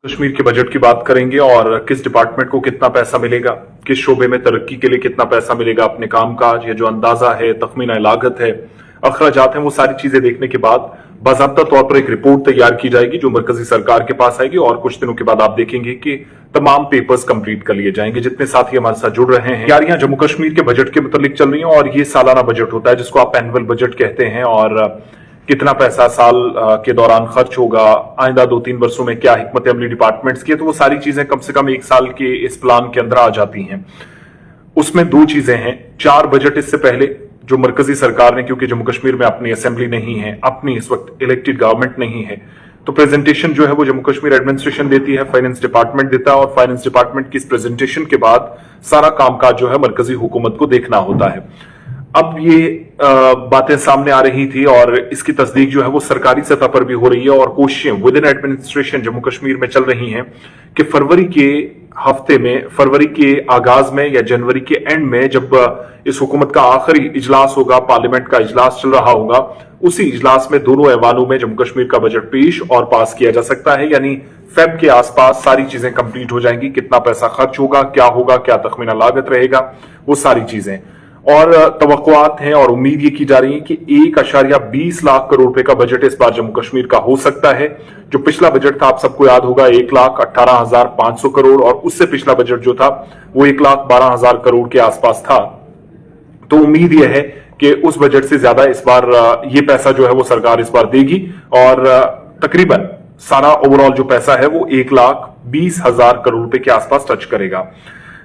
कश्मीर के बजट की बात करेंगे और किस डिपार्टमेंट को कितना पैसा मिलेगा, किस शोबे में तरक्की के लिए कितना पैसा मिलेगा, अपने कामकाज या जो अंदाजा है, तखमीना लागत है, अखराजात हैं, वो सारी चीजें देखने के बाद बाज़ाब्ता तौर पर एक रिपोर्ट तैयार की जाएगी जो मरकजी सरकार के पास आएगी और कुछ दिनों के बाद आप देखेंगे कि तमाम पेपर्स कंप्लीट कर लिए जाएंगे। जितने साथी हमारे साथ जुड़ रहे हैं, तैयारियां जम्मू कश्मीर के बजट के मुतालिक चल रही हैं और ये सालाना बजट होता है जिसको आप एनुअल बजट कहते हैं। और कितना पैसा साल के दौरान खर्च होगा, आइंदा 2-3 वर्षों में क्या हिकमत अमली डिपार्टमेंट्स की है, तो वो सारी चीजें कम से कम एक साल के इस प्लान के अंदर आ जाती हैं। उसमें दो चीजें हैं, 4 बजट इससे पहले जो मरकजी सरकार ने, क्योंकि जम्मू कश्मीर में अपनी असेंबली नहीं है, अपनी इस वक्त इलेक्टेड गवर्नमेंट नहीं है, तो प्रेजेंटेशन जो है वो जम्मू कश्मीर एडमिनिस्ट्रेशन देती है, फाइनेंस डिपार्टमेंट देता है और फाइनेंस डिपार्टमेंट की इस प्रेजेंटेशन के बाद सारा कामकाज जो है मरकजी हुकूमत को देखना होता है। अब ये बातें सामने आ रही थी और इसकी तस्दीक जो है वो सरकारी सतह पर भी हो रही है और कोशिशें with in administration Jammu Kashmir में चल रही हैं कि फरवरी के हफ्ते में, फरवरी के आगाज में या जनवरी के एंड में, जब इस हुकूमत का आखिरी इजलास होगा, पार्लियामेंट का इजलास चल रहा होगा, उसी इजलास में दोनों ऐवानों में जम्मू कश्मीर का बजट पेश और पास किया जा सकता है। यानी फेब के आसपास सारी चीजें कंप्लीट हो जाएंगी। कितना पैसा खर्च होगा, क्या तखमीना लागत रहेगा, वो सारी चीजें। और तवक्कुआत हैं और उम्मीद ये की जा रही है कि 1.20 लाख करोड़ रुपए का बजट इस बार जम्मू कश्मीर का हो सकता है। जो पिछला बजट था, आप सबको याद होगा, 1,18,500 करोड़ और उससे पिछला बजट जो था वो 1,12,000 करोड़ के आसपास था। तो उम्मीद यह है कि उस बजट से ज्यादा इस बार ये पैसा जो है वो सरकार इस बार देगी और तकरीबन सारा ओवरऑल जो पैसा है वो 1,20,000 करोड़ रुपए के आसपास टच करेगा।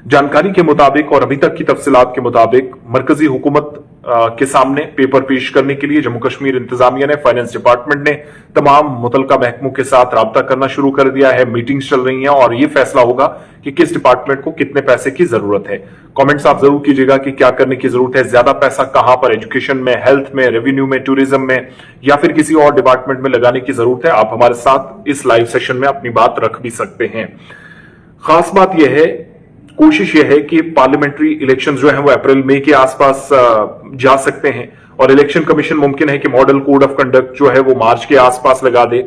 जानकारी के मुताबिक और अभी तक की तफसीलात के मुताबिक मरकजी हुकूमत के सामने पेपर पेश करने के लिए जम्मू कश्मीर इंतजामिया ने, फाइनेंस डिपार्टमेंट ने तमाम मुतलका महकमों के साथ राब्ता करना शुरू कर दिया है। मीटिंग्स चल रही हैं और यह फैसला होगा कि किस डिपार्टमेंट को कितने पैसे की जरूरत है। कमेंट्स आप जरूर कीजिएगा कि क्या करने की जरूरत है, ज्यादा पैसा कहां पर, एजुकेशन में, हेल्थ में, रेवेन्यू में, टूरिज्म में या फिर किसी और डिपार्टमेंट में लगाने की जरूरत है। आप हमारे साथ इस लाइव सेशन में अपनी बात रख भी सकते हैं। खास बात यह है, कोशिश यह है कि पार्लियामेंट्री इलेक्शंस जो है वो अप्रैल मई के आसपास जा सकते हैं और इलेक्शन कमीशन मुमकिन है कि मॉडल कोड ऑफ कंडक्ट जो है वो मार्च के आसपास लगा दे।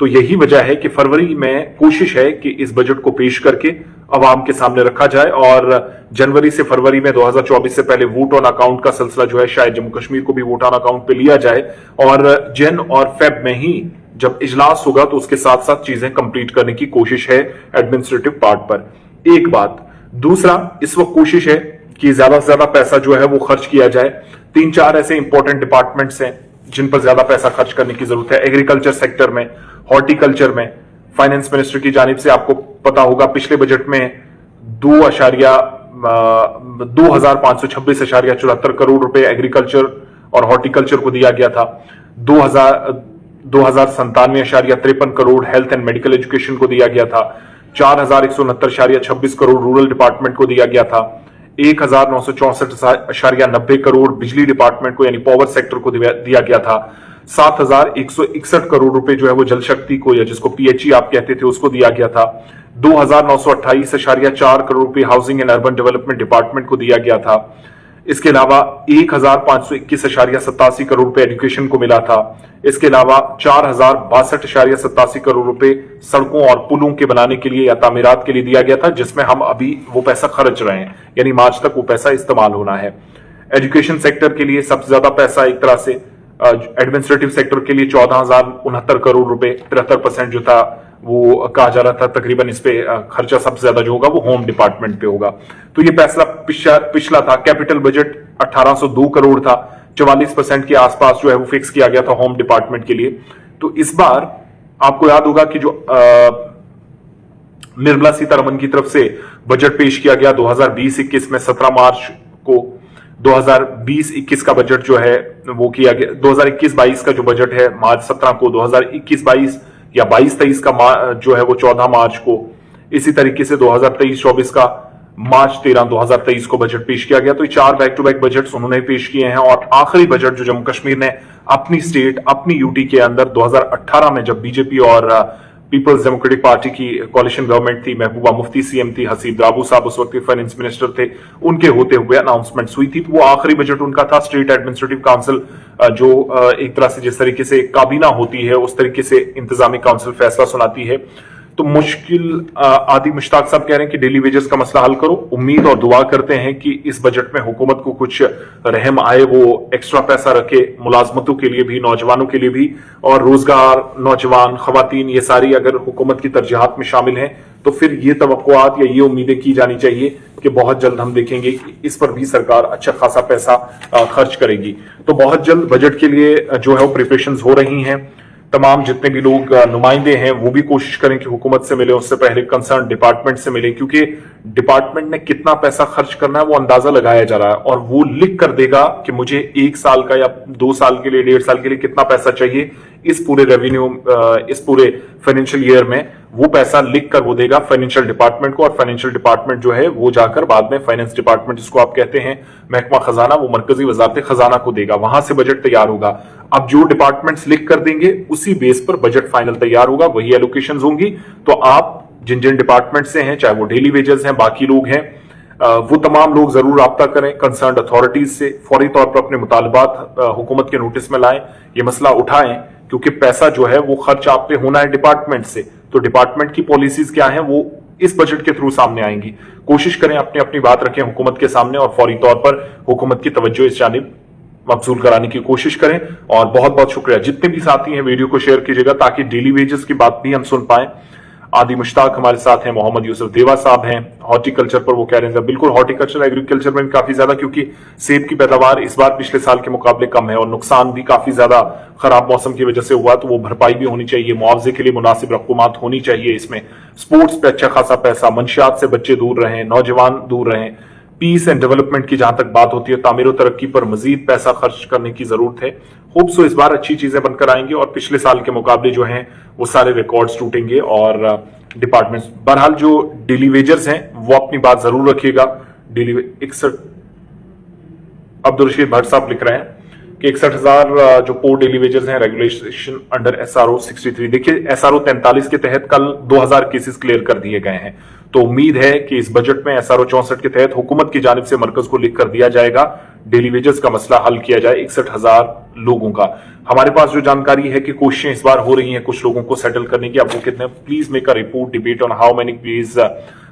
तो यही वजह है कि फरवरी में कोशिश है कि इस बजट को पेश करके अवाम के सामने रखा जाए और जनवरी से फरवरी में 2024 से पहले वोट ऑन अकाउंट का सिलसिला जो है शायद जम्मू कश्मीर को भी वोट ऑन अकाउंट पे लिया जाए और जन और फेब में ही जब इजलास होगा तो उसके साथ साथ चीजें कंप्लीट करने की कोशिश है एडमिनिस्ट्रेटिव पार्ट पर। एक बात। दूसरा, इस वक्त कोशिश है कि ज्यादा से ज्यादा पैसा जो है वो खर्च किया जाए। 3-4 ऐसे इंपॉर्टेंट डिपार्टमेंट्स हैं जिन पर ज्यादा पैसा खर्च करने की जरूरत है। एग्रीकल्चर सेक्टर में, हॉर्टिकल्चर में, फाइनेंस मिनिस्टर की जानिब से आपको पता होगा पिछले बजट में 2,526.74 करोड़ रुपए एग्रीकल्चर और हॉर्टिकल्चर को दिया गया था। 2,097.53 crore health and medical education को दिया गया था। 4,169.26 करोड़ रूरल डिपार्टमेंट को दिया गया था। 1,964.90 करोड़ बिजली डिपार्टमेंट को यानी पावर सेक्टर को दिया गया था। 7,161 करोड़ रुपए जो है वो जल शक्ति को, या जिसको पीएचई आप कहते थे, उसको दिया गया था। 2,928.4 करोड़ रुपए housing and urban development department को दिया गया था। इसके अलावा 1,521.87 करोड़ रुपए एजुकेशन को मिला था। इसके अलावा 4,062.87 करोड़ रुपए सड़कों और पुलों के बनाने के लिए या तामीरात के लिए दिया गया था, जिसमें हम अभी वो पैसा खर्च रहे हैं, यानी मार्च तक वो पैसा इस्तेमाल होना है। एजुकेशन सेक्टर के लिए सबसे ज्यादा पैसा एक तरह से एडमिनिस्ट्रेटिव सेक्टर के लिए 14,069 करोड़ रुपए, 73% जो था वो कहा जा रहा था तकरीबन इस पे खर्चा सबसे ज्यादा जो होगा वो होम डिपार्टमेंट पे होगा। तो ये फैसला पिछला था। कैपिटल बजट 1,802 करोड़ था, 44% के आसपास जो है वो फिक्स किया गया था होम डिपार्टमेंट के लिए। तो इस बार आपको याद होगा कि जो निर्मला सीतारमन की तरफ से बजट पेश किया गया 2020-21 में 17 मार्च को, 2020-21 का बजट जो है वो किया गया। 2021-22 का जो बजट है मार्च 17 को, 2021-22 या 22-23 का जो है वो 14 मार्च को, इसी तरीके से 2023-24 का मार्च 13 2023 को बजट पेश किया गया। तो ये 4 बैक टू बैक बजट्स उन्होंने पेश किए हैं और आखिरी बजट जो जम्मू कश्मीर ने अपनी स्टेट, अपनी यूटी के अंदर 2018 में जब बीजेपी और पीपल्स डेमोक्रेटिक पार्टी की कोalition गवर्नमेंट थी, महबूबा मुफ्ती सीएम थी, हसीब द्राबू साहब उस वक्त के फाइनेंस मिनिस्टर थे, उनके होते हुए अनाउंसमेंट हुई थी। तो वो आखिरी बजट उनका था। स्टेट एडमिनिस्ट्रेटिव काउंसिल जो एक तरह से जिस तरीके से काबीना होती है उस तरीके से इंतजामी काउंसिल फैसला सुनाती है। तो मुश्किल आदि मुश्ताक साहब कह रहे हैं कि डेली वेजेस का मसला हल करो। उम्मीद और दुआ करते हैं कि इस बजट में हुकूमत को कुछ रहम आए, वो एक्स्ट्रा पैसा रखे मुलाजमतों के लिए भी, नौजवानों के लिए भी, और रोजगार, नौजवान, खवातीन, ये सारी अगर हुकूमत की तरजीहात में शामिल हैं तो फिर ये तवक्कुआत या ये उम्मीदें की जानी चाहिए कि बहुत जल्द हम देखेंगे कि इस पर भी सरकार अच्छा खासा पैसा खर्च करेगी। तो बहुत जल्द बजट के लिए जो है वो प्रिपरेशंस हो रही हैं। तमाम जितने भी लोग नुमाइंदे हैं वो भी कोशिश करें कि हुकूमत से मिले, उससे पहले कंसर्न डिपार्टमेंट से मिले, क्योंकि डिपार्टमेंट ने कितना पैसा खर्च करना है वो अंदाजा लगाया जा रहा है और वो लिख कर देगा कि मुझे 1 साल का या 2 साल के लिए, 1.5 साल के लिए कितना पैसा चाहिए इस पूरे रेवेन्यू, इस पूरे फाइनेंशियल ईयर में। वो पैसा लिख कर वो देगा फाइनेंशियल डिपार्टमेंट को, और फाइनेंशियल डिपार्टमेंट जो है वो जाकर बाद में फाइनेंस डिपार्टमेंट, जिसको आप कहते हैं महकमा खजाना, वो मरकजी वजारत खजाना को देगा, वहां से बजट तैयार होगा। अब जो डिपार्टमेंट्स लिख कर देंगे उसी बेस पर बजट फाइनल तैयार होगा, वही एलोकेशन होंगी। तो आप जिन जिन डिपार्टमेंट से हैं, चाहे वो डेली वेजेस हैं, बाकी लोग हैं, वो तमाम लोग जरूर राब्ता करें कंसर्न अथॉरिटीज से, फौरी तौर पर अपने मुतालबात हुकूमत के नोटिस में लाएं, ये मसला उठाएं, क्योंकि पैसा जो है वो खर्च आप पे होना है डिपार्टमेंट से। तो डिपार्टमेंट की पॉलिसीज क्या है वो इस बजट के थ्रू सामने आएंगी। कोशिश करें अपनी अपनी बात रखें हुकूमत के सामने और फौरी तौर पर हुकूमत की तवज्जो इस जानिब मबसूल कराने की कोशिश करें। और बहुत बहुत शुक्रिया, जितने भी साथी हैं वीडियो को शेयर कीजिएगा ताकि डेली वेजेस की बात भी हम सुन पाए। आदि मुश्ताक हमारे साथ हैं, मोहम्मद यूसुफ देवा साहब हैं, हॉर्टिकल्चर पर वो कह रहे हैं बिल्कुल हॉर्टिकल्चर एग्रीकल्चर में भी काफी ज्यादा, क्योंकि सेब की पैदावार इस बार पिछले साल के मुकाबले कम है और नुकसान भी काफी ज्यादा खराब मौसम की वजह से हुआ, तो वो भरपाई भी होनी चाहिए, मुआवजे के लिए मुनासिब रकूमात होनी चाहिए। इसमें स्पोर्ट्स पे अच्छा खासा पैसा, मंशियात से बच्चे दूर रहें, नौजवान दूर रहें, पीस एंड डेवलपमेंट की जहां तक बात होती है, तामीर और तरक्की पर मजीद पैसा खर्च करने की जरूरत है। होप सो इस बार अच्छी चीजें बनकर आएंगी और पिछले साल के मुकाबले जो हैं वो सारे रिकॉर्ड्स टूटेंगे। और डिपार्टमेंट्स, बहरहाल जो डेली वेजर्स हैं वो अपनी बात जरूर रखिएगा। डेली 61 अब्दुल रशीद भट्ट साहब लिख रहे हैं कि 61,000 जो पोर डेली वेजर्स हैं रेगुलेशन अंडर SRO 63। देखिए SRO 43 के तहत कल 2000 केसेस क्लियर कर दिए गए हैं, तो उम्मीद है कि इस बजट में SRO 64 के तहत हुकूमत की जानिब से मरकज को लिख कर दिया जाएगा, डेली वेजेस का मसला हल किया जाए 61,000 लोगों का। हमारे पास जो जानकारी है कि कोशिशें इस बार हो रही हैं कुछ लोगों को सेटल करने की। अब वो कितने, please make a report debate on how many please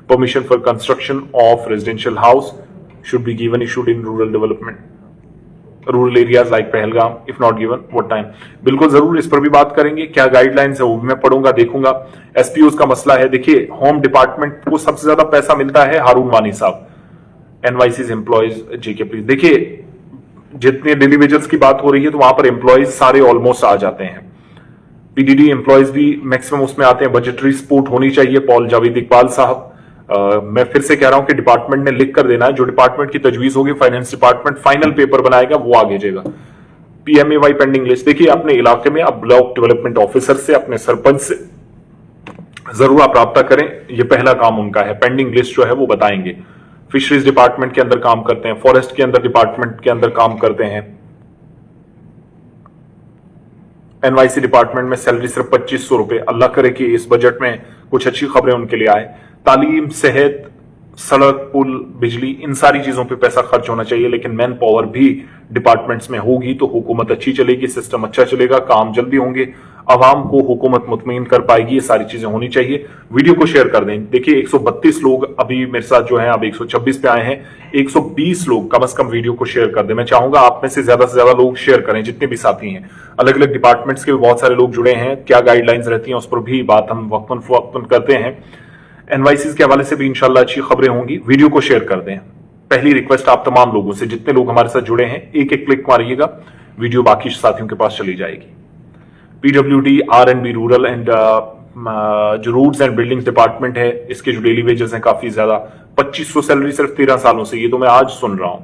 permission for construction of residential house should be given issued in rural development, rural areas like Pahalgam, if not given what time. बिल्कुल जरूर इस पर भी बात करेंगे, क्या गाइडलाइंस है वो भी मैं पढ़ूंगा, देखूंगा। SPOs का मसला है, देखिए होम डिपार्टमेंट को सबसे ज्यादा पैसा मिलता है हारून वानी साहब, NYC's एम्प्लॉयज JK प्लीज। देखिए जितने डेली वेजेस की बात हो रही है तो वहां पर एम्प्लॉयज सारे ऑलमोस्ट आ जाते हैं, PDD एम्प्लॉयज भी मैक्सिमम उसमें आते हैं। बजटरी सपोर्ट होनी चाहिए। पॉल जावेद इकबाल साहब, मैं फिर से कह रहा हूं कि डिपार्टमेंट ने लिख कर देना है, जो डिपार्टमेंट की तजवीज होगी फाइनेंस डिपार्टमेंट फाइनल पेपर बनाएगा, वो आगे जाएगा। PMAY पेंडिंग लिस्ट, देखिए अपने इलाके में आप ब्लॉक डेवलपमेंट ऑफिसर से, अपने सरपंच से जरूर आप राब्ता करें, ये पहला काम उनका है। पेंडिंग लिस्ट जो है वो बताएंगे। फिशरीज डिपार्टमेंट के अंदर काम करते हैं, फॉरेस्ट के अंदर डिपार्टमेंट के अंदर काम करते हैं, NYC डिपार्टमेंट में सैलरी सिर्फ 2500 रुपए। अल्लाह करे कि इस बजट में कुछ अच्छी खबरें उनके लिए आए। तालीम, सेहत, सड़क, पुल, बिजली, इन सारी चीजों पे पैसा खर्च होना चाहिए, लेकिन मैन पावर भी डिपार्टमेंट्स में होगी तो हुकूमत अच्छी चलेगी, सिस्टम अच्छा चलेगा, काम जल्दी होंगे, आवाम को हुकूमत मुतमईन कर पाएगी। ये सारी चीजें होनी चाहिए। वीडियो को शेयर कर दें। देखिए 132 लोग अभी मेरे साथ जो हैं, अब 126 पे आए हैं। 120 लोग कम से कम वीडियो को शेयर कर दें। मैं चाहूंगा आप में से ज्यादा लोग शेयर करें, जितने भी साथी हैं। अलग अलग डिपार्टमेंट्स के भी बहुत सारे लोग जुड़े हैं, क्या गाइडलाइंस रहती हैं उस पर भी बात हम वक्तन फवक्तन करते हैं। NYCs के हवाले से भी इंशाल्लाह अच्छी खबरें होंगी। वीडियो को शेयर कर दें। पहली रिक्वेस्ट आप तमाम लोगों से, जितने लोग हमारे साथ जुड़े हैं, एक एक क्लिक मारिएगा, वीडियो बाकी साथियों के पास चली जाएगी। PWD, R&B रूरल एंड जो रोड्स एंड बिल्डिंग्स डिपार्टमेंट है, इसके जो डेली वेजेस हैं काफी ज्यादा, 2500 सैलरी सिर्फ 13 सालों से। ये तो मैं आज सुन रहा हूं।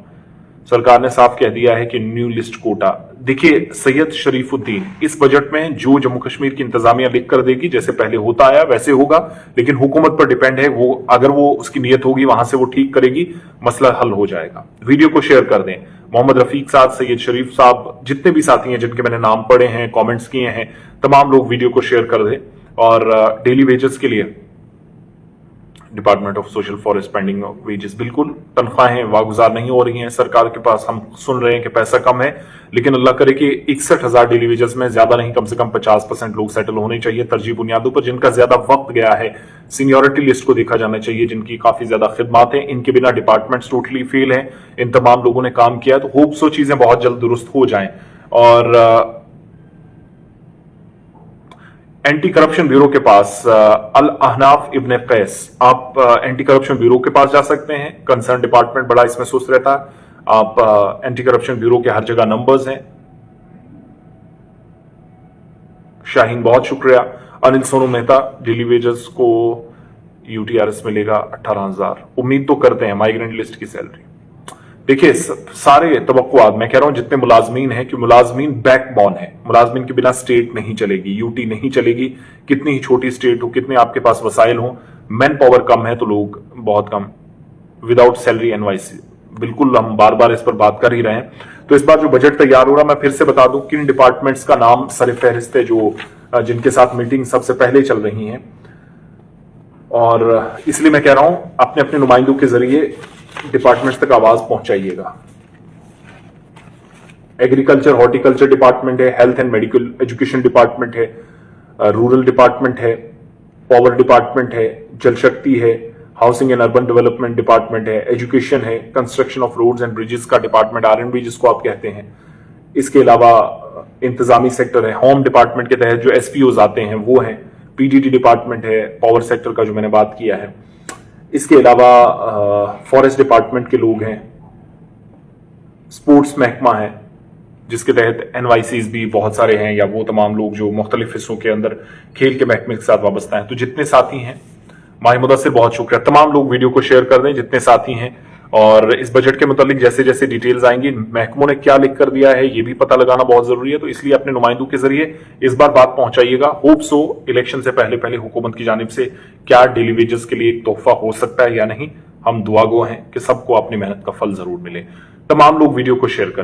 सरकार ने साफ कह दिया है कि न्यू लिस्ट कोटा। देखिए सैयद शरीफुद्दीन, इस बजट में जो जम्मू कश्मीर की इंतजामिया लिख कर देगी, जैसे पहले होता आया वैसे होगा, लेकिन हुकूमत पर डिपेंड है। वो अगर वो उसकी नीयत होगी वहां से वो ठीक करेगी, मसला हल हो जाएगा। वीडियो को शेयर कर दें। मोहम्मद रफीक साहब, सैयद शरीफ साहब, जितने भी साथी हैं जिनके मैंने नाम पढ़े हैं, कमेंट्स किए हैं, तमाम लोग वीडियो को शेयर कर दें। और डेली वेजेस के लिए department of social forest pending wages, बिल्कुल तनख्वाहें वागुजार नहीं हो रही हैं सरकार के पास। हम सुन रहे हैं कि पैसा कम है, लेकिन अल्लाह करे कि 61,000 डेली वेजेस में ज्यादा नहीं, कम से कम 50% लोग सेटल होने चाहिए तरजीह बुनियादों पर, जिनका ज्यादा वक्त गया है। सीनियोरिटी लिस्ट को देखा जाना चाहिए, जिनकी काफी ज्यादा खिदमात है, इनके बिना डिपार्टमेंट्स टोटली फेल हैं। इन तमाम लोगों ने काम किया, तो होप सो चीजें बहुत जल्द दुरुस्त हो जाएं। और एंटी करप्शन ब्यूरो के पास अल अहनाफ इब्ने कैस, आप एंटी करप्शन ब्यूरो के पास जा सकते हैं। कंसर्न डिपार्टमेंट बड़ा इसमें सुस्त रहता है। आप एंटी करप्शन ब्यूरो के हर जगह नंबर्स हैं। शाहीन बहुत शुक्रिया। अनिल सोनू मेहता, डेली वेजेस को यूटीआरएस मिलेगा 18,000, उम्मीद तो करते हैं माइग्रेंट लिस्ट की सैलरी। देखिए सारे तवक्कुआत, मैं कह रहा हूं जितने मुलाजमीन हैं कि मुलाजमीन बैकबोन है, मुलाजमीन के बिना स्टेट नहीं चलेगी, यूटी नहीं चलेगी। कितनी ही छोटी स्टेट हो, कितने आपके पास वसाइल हो, मैन पावर कम है तो लोग बहुत कम। विदाउट सैलरी एनवाईसी, बिल्कुल हम बार बार इस पर बात कर ही रहे हैं। तो इस बार जो बजट तैयार हो रहा, मैं फिर से बता दूं किन डिपार्टमेंट्स का नाम सर फहरिस्त है, जो जिनके साथ मीटिंग सबसे पहले चल रही है। और इसलिए मैं कह रहा हूं अपने अपने नुमाइंदों के जरिए डिपार्टमेंट्स तक आवाज पहुंचाइएगा। एग्रीकल्चर हॉर्टिकल्चर डिपार्टमेंट है, health and medical education department है, रूरल डिपार्टमेंट है, पावर डिपार्टमेंट है, जल शक्ति है, housing and urban development department है, एजुकेशन है, construction of roads and bridges का डिपार्टमेंट, R&B जिसको आप कहते हैं। इसके अलावा इंतजामी सेक्टर है, होम डिपार्टमेंट के तहत जो SPOs आते हैं वो हैं, PDT डिपार्टमेंट है, पावर सेक्टर का जो मैंने बात किया है। इसके अलावा फॉरेस्ट डिपार्टमेंट के लोग हैं, स्पोर्ट्स महकमा है जिसके तहत NYCs भी बहुत सारे हैं, या वो तमाम लोग जो मुख्तलिफ हिस्सों के अंदर खेल के महकमे के साथ वाबस्ता हैं। तो जितने साथी हैं, माही मुदस्सिर बहुत शुक्रिया, तमाम लोग वीडियो को शेयर कर दें जितने साथी हैं। और इस बजट के मुतालिक जैसे जैसे डिटेल्स आएंगी, महकमों ने क्या लिख कर दिया है ये भी पता लगाना बहुत जरूरी है। तो इसलिए अपने नुमाइंदों के जरिए इस बार बात पहुंचाइएगा। होप सो इलेक्शन से पहले पहले हुकूमत की जानिब से क्या डेली वेजेस के लिए एक तोहफा हो सकता है या नहीं। हम दुआगो हैं कि सबको अपनी मेहनत का फल जरूर मिले। तमाम लोग वीडियो को शेयर करें।